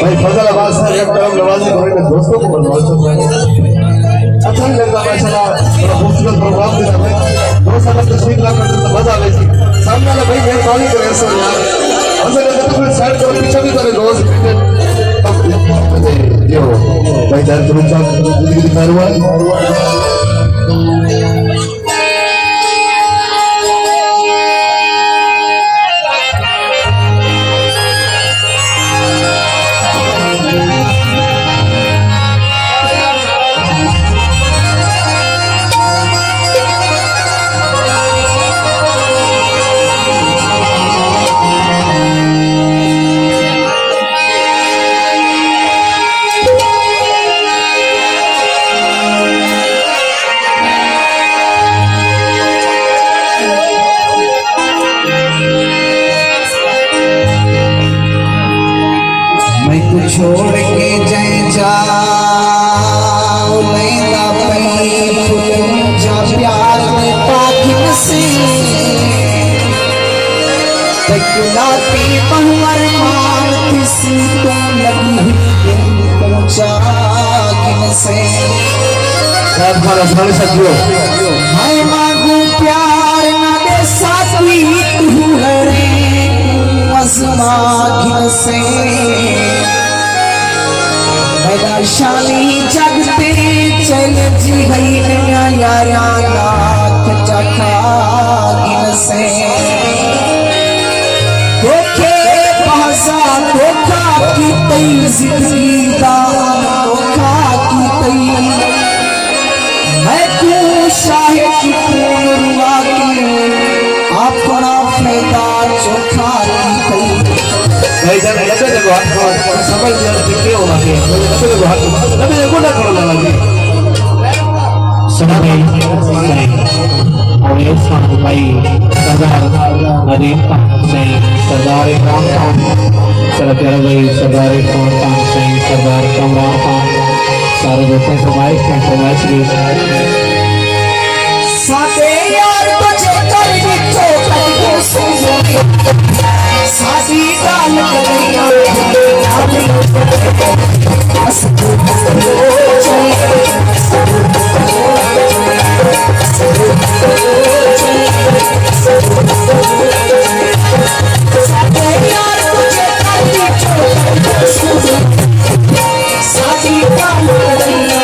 भाई फजल आबाद साहब एक तरफ नवाजी भाई ने दोस्तों को बनवा अच्छा नहीं लगता माशाल्लाह थोड़ा खूबसूरत प्रोग्राम भी था बहुत सारा तस्वीर ला करते तो मजा आवे थी सामने वाला भाई मेहरबानी करे सो यार हमसे कहते तो फिर साइड करो पीछे भी करे दोस्त यो भाई दर गुरु साहब जिंदगी की मेहरबानी छोड़ के जय जाओ लैला पई फूल जा प्यार में पाकिन से तकलाती महवर मारती सी तुम लगी पहुंचा किन से मैं मांगू प्यार ना दे साथी तू हरे मसमा किन से शाली जगते चल जी गई नया यारा लाख चखा गिन से धोखे भाषा धोखा की तई जिंदगी का धोखा की तई मैं तू शाहे की पूर्वा की अपना फायदा चोखा की तई भाई जान लगे देखो हाथ समझ जान के होना है लगे देखो हाथ लगे देखो ना करो लगे समय और ये साथ भाई सरदार नदीम सिंह सरदार इमरान खान सरदार भाई सरदार इरफान खान सिंह सरदार कमरान खान सारे दोस्तों फरमाइश में फरमाइश की साथे यार तुझे कर बिठो कटके सुनो सादी डाल करिया साथे यार तुझे कर बिठो कटके सुनो सादी डाल करिया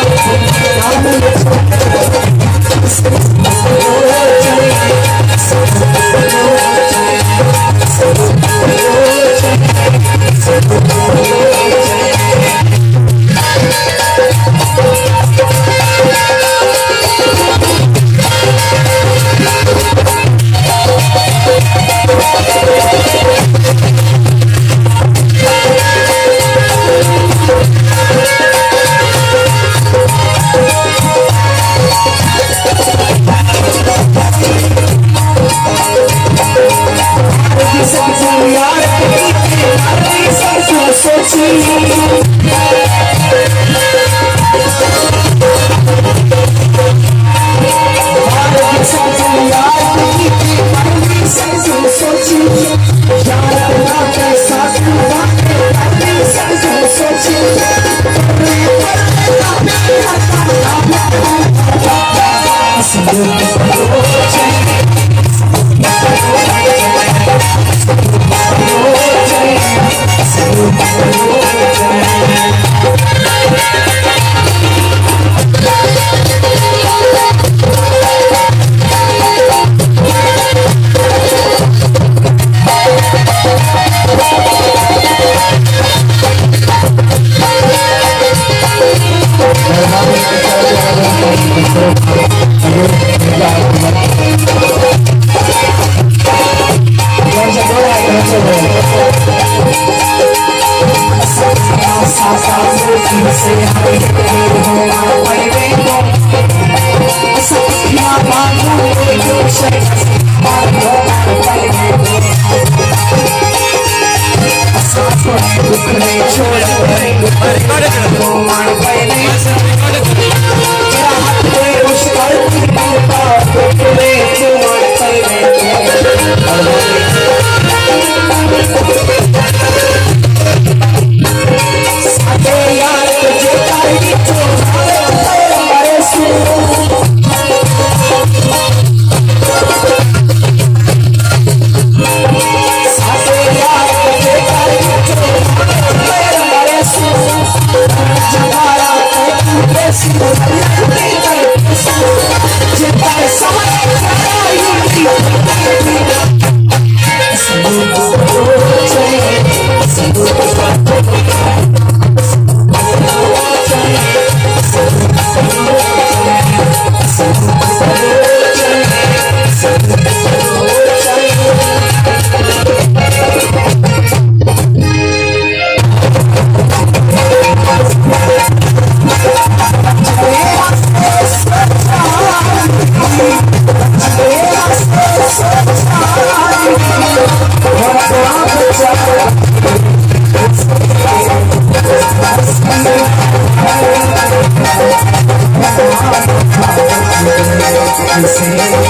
Say